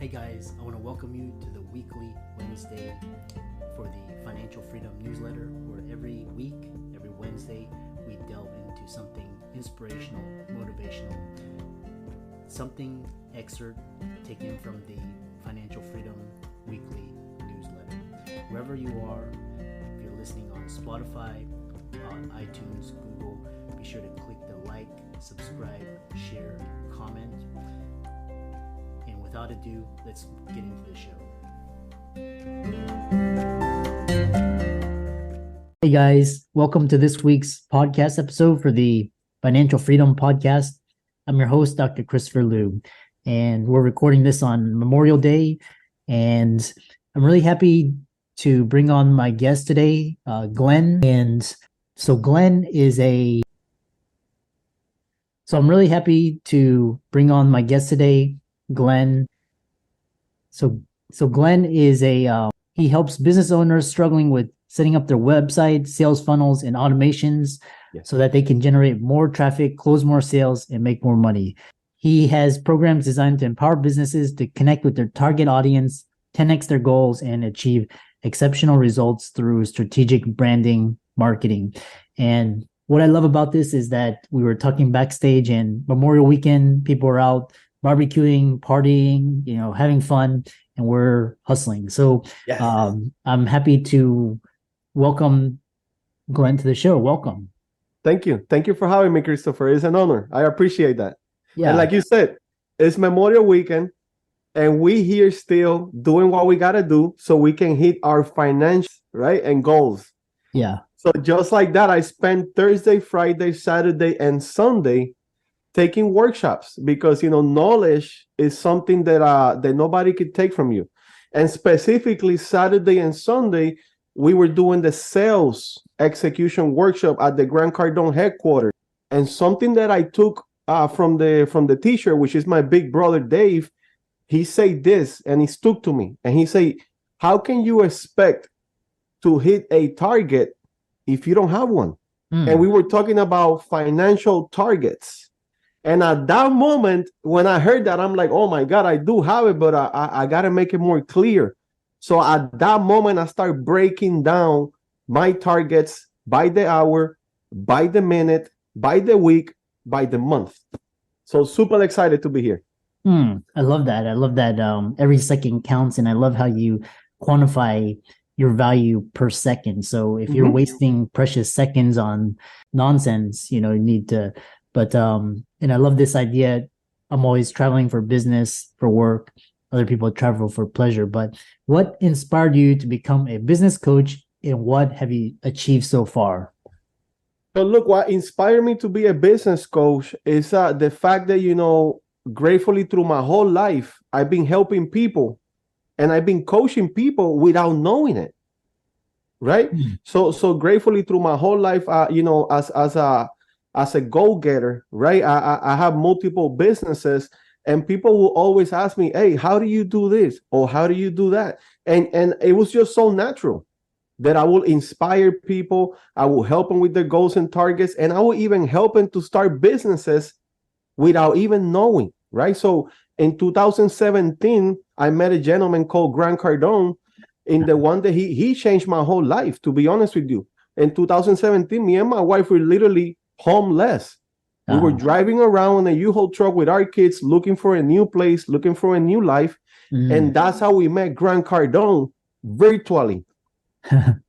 Hey guys, I want to welcome you to the weekly Wednesday for the Financial Freedom newsletter, where every week, every Wednesday, we delve into something inspirational, motivational, something excerpt taken from the Financial Freedom weekly newsletter. Wherever you are, if you're listening on Spotify, on iTunes, Google, be sure to click the like, subscribe, share, comment. And without ado, let's get into the show. Hey guys, welcome to this week's podcast episode for the Financial Freedom Podcast. I'm your host, Dr. Christopher Liu, and we're recording this on Memorial Day. And I'm really happy to bring on my guest today, Glenn. And so Glenn is I'm really happy to bring on my guest today, Glenn. So Glenn is he helps business owners struggling with setting up their website, sales funnels, and automations so that they can generate more traffic, close more sales, and make more money. He has programs designed to empower businesses to connect with their target audience, 10x their goals, and achieve exceptional results through strategic branding, marketing. And what I love about this is that we were talking backstage, and Memorial Weekend, people were out barbecuing, partying, having fun, and we're hustling. So Yes. I'm happy to welcome Glenn to the show. Welcome. Thank you. Thank you for having me, Christopher. It's an honor. I appreciate that. Yeah. And like you said, it's Memorial Weekend, and we here still doing what we got to do so we can hit our financial, right, and goals. Yeah. So just like that, I spent Thursday, Friday, Saturday, and Sunday taking workshops because, knowledge is something that nobody could take from you. And specifically Saturday and Sunday, we were doing the sales execution workshop at the Grant Cardone headquarters. And something that I took from the teacher, which is my big brother, Dave, he said this, and he stuck to me. And he said, how can you expect to hit a target if you don't have one? And we were talking about financial targets. And at that moment, when I heard that, I'm like, oh my God, I do have it, but I got to make it more clear. So at that moment, I start breaking down my targets by the hour, by the minute, by the week, by the month. So super excited to be here. I love that. I love that every second counts. And I love how you quantify your value per second. So if you're wasting precious seconds on nonsense, you need to, and I love this idea. I'm always traveling for business, for work. Other people travel for pleasure. But what inspired you to become a business coach, and what have you achieved so far? So look, what inspired me to be a business coach is the fact that, gratefully through my whole life, I've been helping people and I've been coaching people without knowing it. Right. So gratefully through my whole life, as a go-getter, right? I have multiple businesses, and people will always ask me, hey, how do you do this? Or how do you do that? And it was just so natural that I will inspire people. I will help them with their goals and targets. And I will even help them to start businesses without even knowing, right? So in 2017, I met a gentleman called Grant Cardone. In the one that he changed my whole life, to be honest with you. In 2017, me and my wife were literally homeless. We were driving around in a U-Haul truck with our kids, looking for a new place, looking for a new life. And that's how we met Grant Cardone virtually.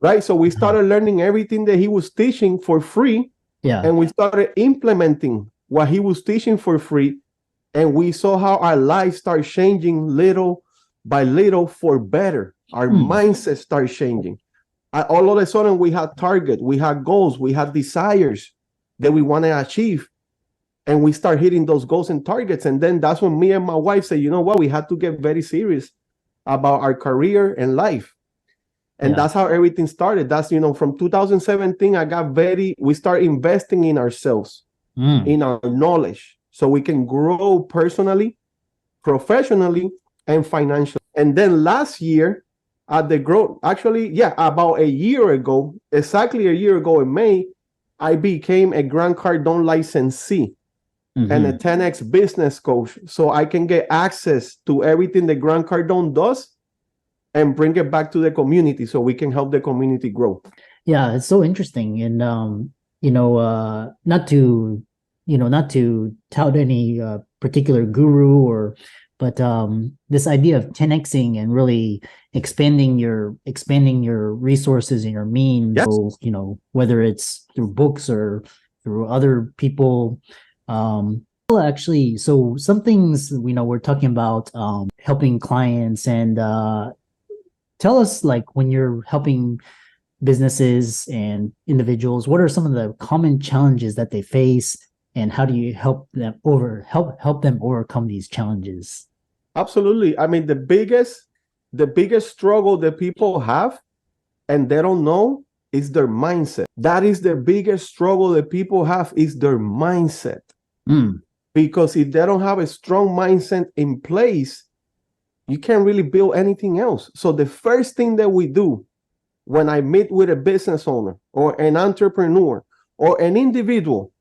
Right? So we started learning everything that he was teaching for free. Yeah. And we started implementing what he was teaching for free. And we saw how our lives start changing little by little for better. Our mindset started changing. All of a sudden, we had targets, we had goals, we had desires that we want to achieve. And we start hitting those goals and targets. And then that's when me and my wife say, you know what, we had to get very serious about our career and life. And that's how everything started. That's, from 2017, we start investing in ourselves, in our knowledge, so we can grow personally, professionally, and financially. And then last year, at the growth, about exactly a year ago in May, I became a Grant Cardone licensee. and a Mhm. 10x business coach, so I can get access to everything that Grant Cardone does and bring it back to the community so we can help the community grow. Yeah, it's so interesting. And not to, not to tout any particular guru or but this idea of 10xing and really expanding your resources and your means, Yes. so, whether it's through books or through other people. Well, actually, so some things, we're talking about helping clients and tell us, like, when you're helping businesses and individuals, what are some of the common challenges that they face, and how do you help them overcome these challenges? Absolutely. I mean, the biggest struggle that people have and they don't know is their mindset. That is the biggest struggle that people have, is their mindset. Mm. Because if they don't have a strong mindset in place, you can't really build anything else. So the first thing that we do when I meet with a business owner or an entrepreneur or an individual,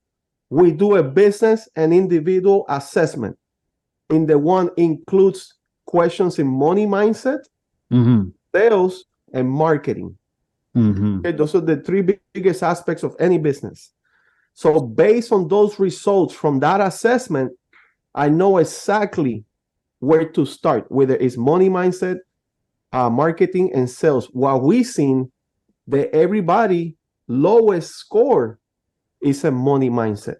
we do a business and individual assessment. In the one includes questions in money mindset, Mm-hmm. sales, and marketing. Mm-hmm. Okay, those are the three biggest aspects of any business. So based on those results from that assessment, I know exactly where to start, whether it's money mindset, marketing, and sales. What we've seen, that everybody lowest score is a money mindset.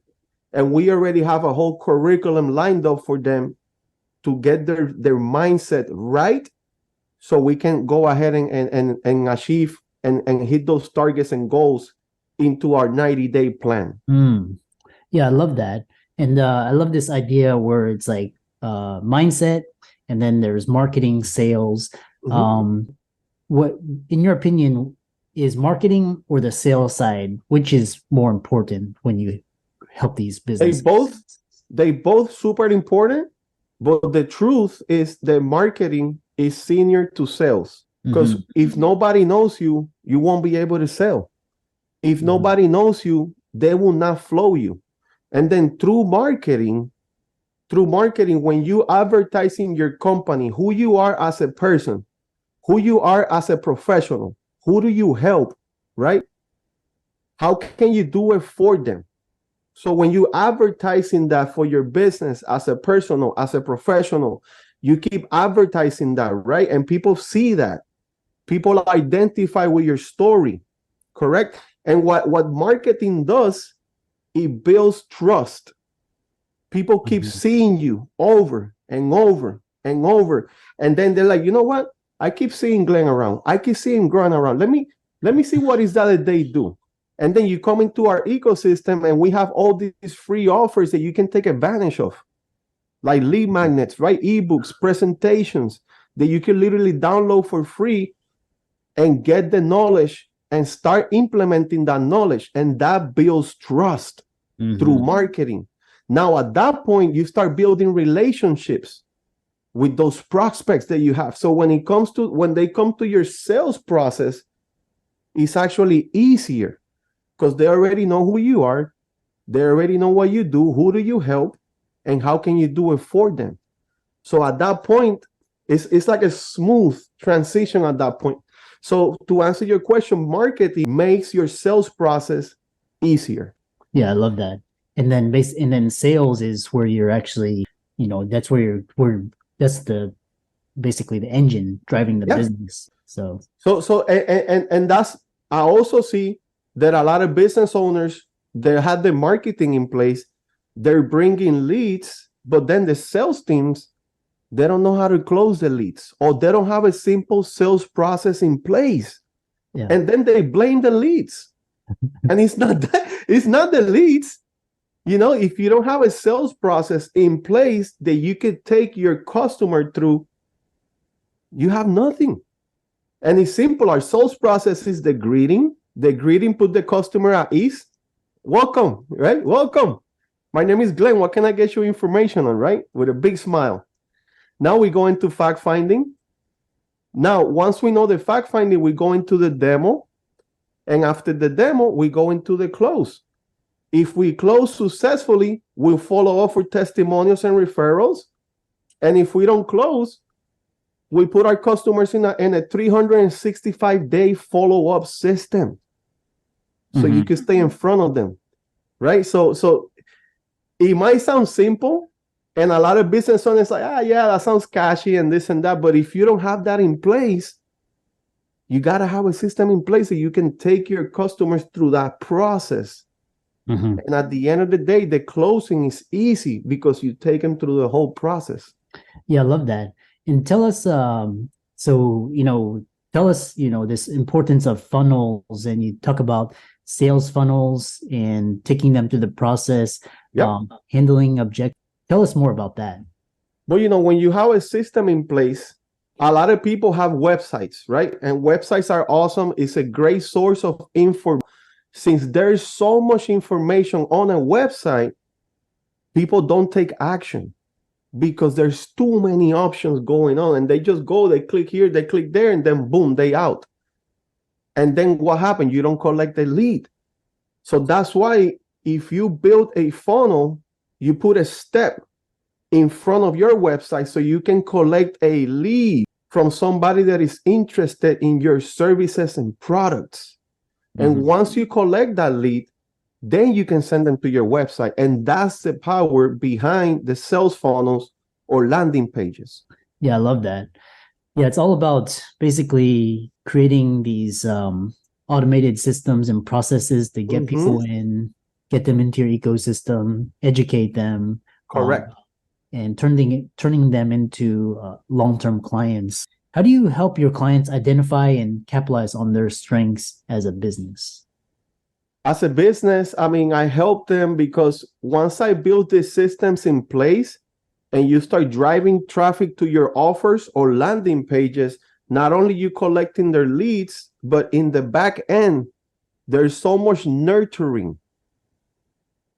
And we already have a whole curriculum lined up for them to get their mindset right, so we can go ahead and achieve and hit those targets and goals into our 90-day plan. Mm. Yeah, I love that. And I love this idea where it's like mindset, and then there's marketing, sales. What, in your opinion, is marketing or the sales side, which is more important when you help these businesses? They both super important, but the truth is that marketing is senior to sales. Because if nobody knows you, you won't be able to sell. If nobody knows you, they will not flow you. And then through marketing, when you advertising your company, who you are as a person, who you are as a professional, who do you help, right? How can you do it for them? So when you advertising that for your business as a personal, as a professional, you keep advertising that, right? And people see that. People identify with your story, correct? And what marketing does, it builds trust. People keep seeing you over and over and over. And then they're like, you know what? I keep seeing Glenn around. I keep seeing Grant around. Let me see what is that they do. And then you come into our ecosystem and we have all these free offers that you can take advantage of, like lead magnets, right? Ebooks, presentations that you can literally download for free and get the knowledge and start implementing that knowledge. And that builds trust through marketing. Now, at that point, you start building relationships with those prospects that you have. So when they come to your sales process, it's actually easier because they already know who you are. They already know what you do, who do you help, and how can you do it for them. So at that point, it's like a smooth transition at that point. So to answer your question, marketing makes your sales process easier. Yeah, I love that. And then sales is where you're actually, that's that's basically the engine driving the business. So and that's, I also see that a lot of business owners, they have the marketing in place, they're bringing leads, but then the sales teams, they don't know how to close the leads, or they don't have a simple sales process in place. Yeah. And then they blame the leads. And it's not the leads. If you don't have a sales process in place that you could take your customer through, you have nothing. And it's simple. Our sales process is the greeting. The greeting put the customer at ease. Welcome, right? Welcome. My name is Glenn. What can I get you information on, right? With a big smile. Now we go into fact finding. Now, once we know the fact finding, we go into the demo. And after the demo, we go into the close. If we close successfully, we'll follow up for testimonials and referrals. And if we don't close, we put our customers in a 365-day follow-up system. So you can stay in front of them, right? So it might sound simple, and a lot of business owners like, yeah, that sounds catchy and this and that. But if you don't have that in place, you got to have a system in place so you can take your customers through that process. And at the end of the day, the closing is easy because you take them through the whole process. Yeah, I love that. And tell us, this importance of funnels, and you talk about sales funnels and taking them through the process, handling objections. Tell us more about that. Well, when you have a system in place, a lot of people have websites, right? And websites are awesome. It's a great source of info. Since there is so much information on a website, people don't take action because there's too many options going on, and they just go, they click here, they click there, and then boom, they out. And then what happened? You don't collect the lead. So that's why if you build a funnel, you put a step in front of your website so you can collect a lead from somebody that is interested in your services and products. And once you collect that lead, then you can send them to your website. And that's the power behind the sales funnels or landing pages. Yeah, I love that. Yeah, it's all about basically creating these automated systems and processes to get people in, get them into your ecosystem, educate them. Correct. And turning them into long-term clients. How do you help your clients identify and capitalize on their strengths as a business? As a business, I help them because once I build these systems in place and you start driving traffic to your offers or landing pages, not only you collecting their leads, but in the back end, there's so much nurturing,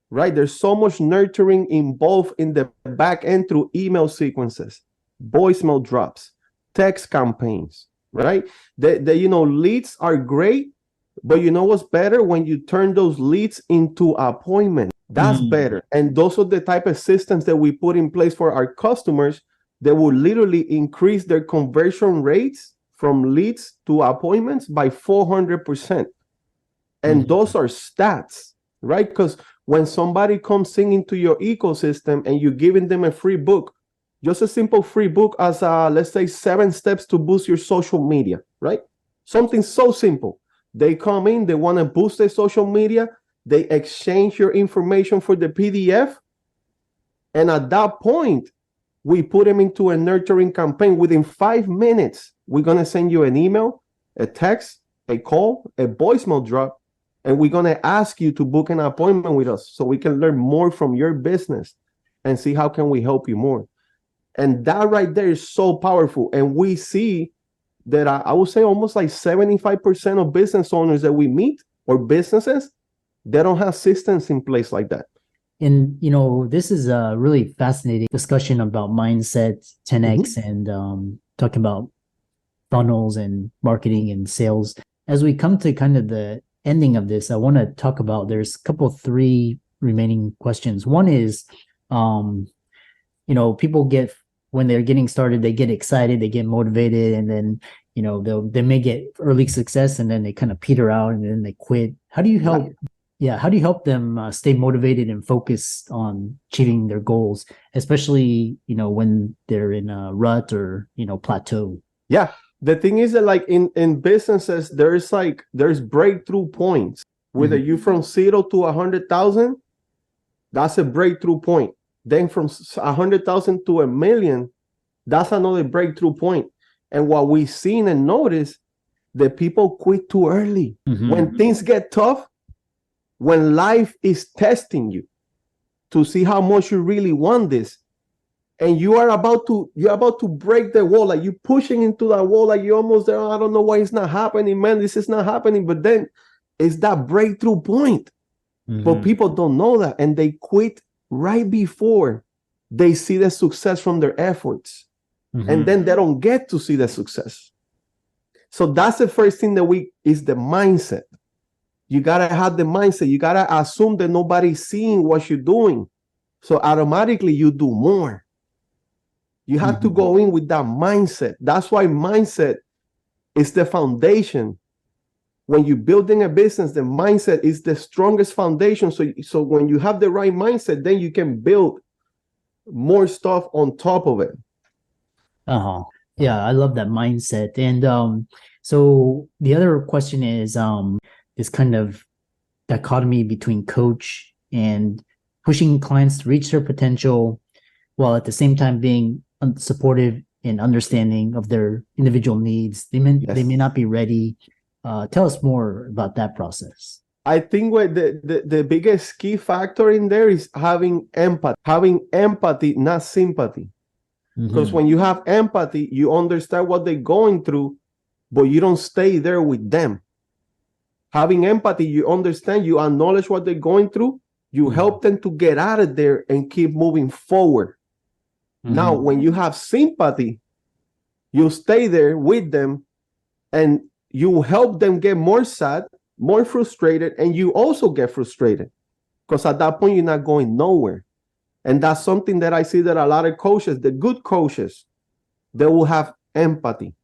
right? There's so much nurturing involved in the back end through email sequences, voicemail drops, text campaigns, right? Leads are great, but you know what's better? When you turn those leads into appointments. That's better. And those are the type of systems that we put in place for our customers that will literally increase their conversion rates from leads to appointments by 400%. And those are stats, right? Because when somebody comes into your ecosystem and you're giving them a free book, just a simple free book as let's say 7 steps to boost your social media, right? Something so simple. They come in, they want to boost their social media, they exchange your information for the PDF. And at that point, we put them into a nurturing campaign. Within 5 minutes, we're going to send you an email, a text, a call, a voicemail drop, and we're going to ask you to book an appointment with us so we can learn more from your business and see how can we help you more. And that right there is so powerful. And we see that I would say almost like 75% of business owners that we meet or businesses, they don't have systems in place like that. And, this is a really fascinating discussion about mindset, 10X, and talking about funnels and marketing and sales. As we come to kind of the ending of this, I want to talk about, there's a 3 remaining questions. One is, people when they're getting started, they get excited, they get motivated, and then, they may get early success and then they kind of peter out and then they quit. How do you help? Yeah. How do you help them stay motivated and focused on achieving their goals, especially, when they're in a rut or, plateau? Yeah. The thing is that like in businesses, there's breakthrough points. Whether you from 0 to 100,000, that's a breakthrough point. Then from 100,000 to 1 million, that's another breakthrough point. And what we've seen and noticed, that people quit too early. When things get tough, when life is testing you to see how much you really want this, and you're about to break the wall, like you're pushing into that wall, like you're almost there. I don't know why it's not happening, man. This is not happening. But then it's that breakthrough point. But people don't know that, and they quit right before they see the success from their efforts. And then they don't get to see the success. So that's the first thing that is the mindset. You gotta have the mindset. You gotta assume that nobody's seeing what you're doing. So automatically you do more. You have to go in with that mindset. That's why mindset is the foundation. When you're building a business, the mindset is the strongest foundation. So when you have the right mindset, then you can build more stuff on top of it. Yeah, I love that mindset. And so the other question is this kind of dichotomy between coach and pushing clients to reach their potential while at the same time being supportive and understanding of their individual needs. They may not be ready. Tell us more about that process. I think what the biggest key factor in there is having empathy, not sympathy. Because when you have empathy, you understand what they're going through, but you don't stay there with them. Having empathy, you understand, you acknowledge what they're going through, you help them to get out of there and keep moving forward. Now, when you have sympathy, you stay there with them and you help them get more sad, more frustrated, and you also get frustrated because at that point, you're not going nowhere. And that's something that I see that a lot of coaches, the good coaches, they will have empathy.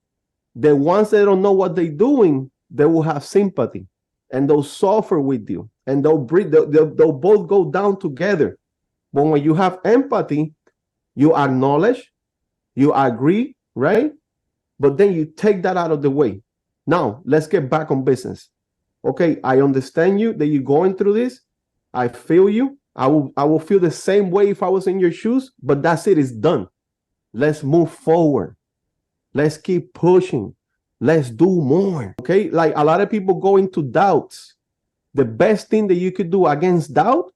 The ones that don't know what they're doing, they will have sympathy and they'll suffer with you and they'll both go down together. But when you have empathy, you acknowledge, you agree, right? But then you take that out of the way. Now, let's get back on business. Okay, I understand you that you're going through this. I feel you. I will feel the same way if I was in your shoes, but that's it. It's done. Let's move forward. Let's keep pushing. Let's do more. Okay, like a lot of people go into doubts. The best thing that you could do against doubt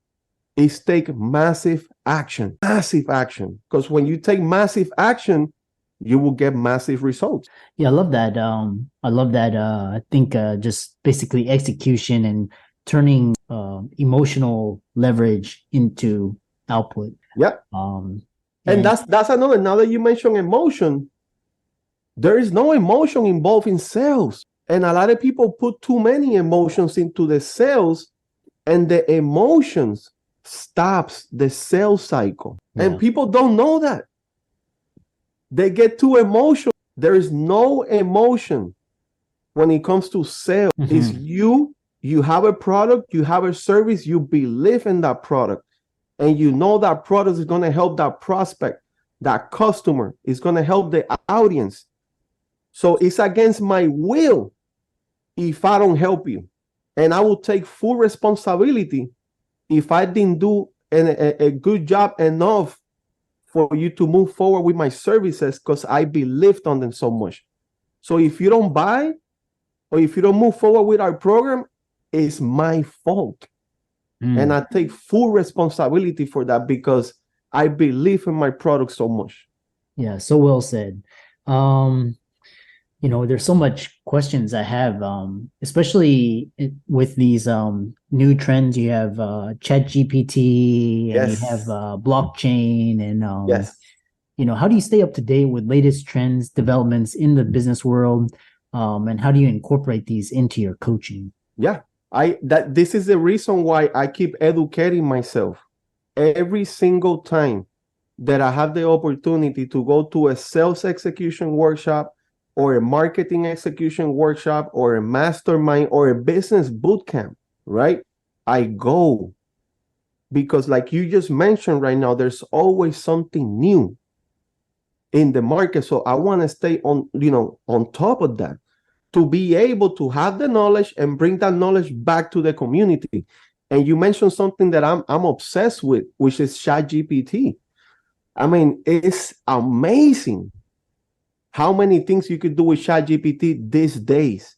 is take massive action. Massive action. Because when you take massive action, you will get massive results. Yeah, I love that. I think just basically execution and turning emotional leverage into output. Yeah. And that's another. Now that you mentioned emotion, there is no emotion involved in sales. And a lot of people put too many emotions into the sales, and the emotions stops the sales cycle. Yeah. And people don't know that. They get too emotional. There is no emotion when it comes to sales. It's you have a product, you have a service, you believe in that product, and you know that product is going to help that prospect, that customer is going to help the audience. So it's against my will if I don't help you. And I will take full responsibility if I didn't do a good job enough for you to move forward with my services because I believed on them so much. So if you don't buy or if you don't move forward with our program, it's my fault. And I take full responsibility for that because I believe in my product so much. Yeah, so well said. There's so much questions I have, especially with these new trends. You have ChatGPT and you have blockchain and how do you stay up to date with latest trends, developments in the business world, and how do you incorporate these into your coaching? Yeah, this is the reason why I keep educating myself every single time that I have the opportunity to go to a sales execution workshop or a marketing execution workshop or a mastermind or a business boot camp, right? I go because like you just mentioned right now, there's always something new in the market. So I want to stay on top of that to be able to have the knowledge and bring that knowledge back to the community. And you mentioned something that I'm obsessed with, which is ChatGPT. I mean, it's amazing how many things you could do with ChatGPT these days.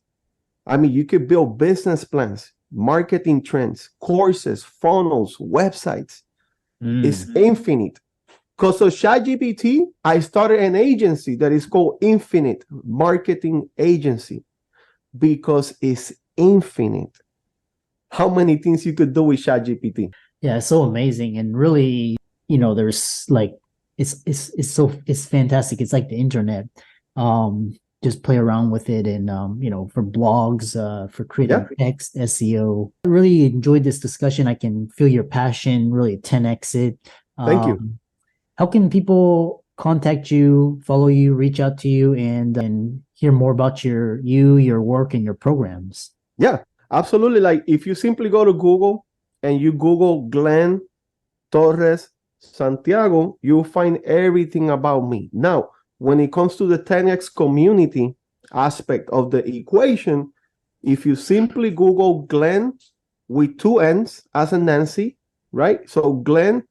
I mean, you could build business plans, marketing trends, courses, funnels, websites. It's infinite. Because of ChatGPT, I started an agency that is called Infinite Marketing Agency because it's infinite. How many things you could do with ChatGPT? Yeah, it's so amazing. And really, there's like, it's fantastic. It's like the internet. just play around with it and for blogs, for creating text, SEO. I really enjoyed this discussion. I can feel your passion, really 10x it. Thank you. How can people contact you, follow you, reach out to you, and hear more about your work and your programs? Yeah, absolutely. Like if you simply go to Google and you Google Glenn Torres Santiago, you'll find everything about me. Now, when it comes to the 10x community aspect of the equation, if you simply Google Glenn with 2 N's as in Nancy, right? So Glenn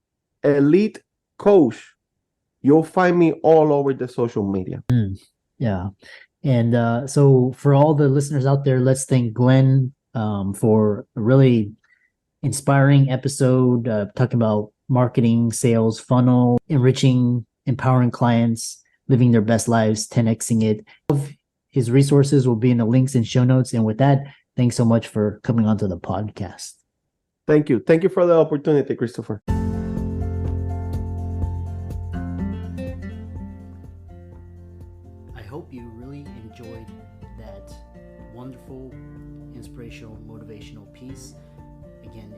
Elite Coach, you'll find me all over the social media. Yeah. And so for all the listeners out there, let's thank Glenn for a really inspiring episode talking about marketing, sales, funnel, enriching, empowering clients, living their best lives, 10xing it. His resources will be in the links and show notes. And with that, thanks so much for coming onto the podcast. Thank you. Thank you for the opportunity, Christopher. I hope you really enjoyed that wonderful, inspirational, motivational piece. Again,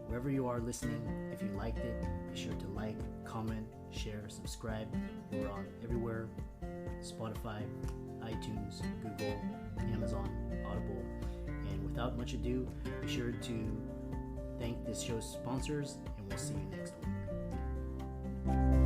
wherever you are listening, if you liked it, be sure to like, comment, share, subscribe. We're on everywhere: Spotify, iTunes, Google, Amazon, Audible. And without much ado, be sure to thank this show's sponsors, and we'll see you next week.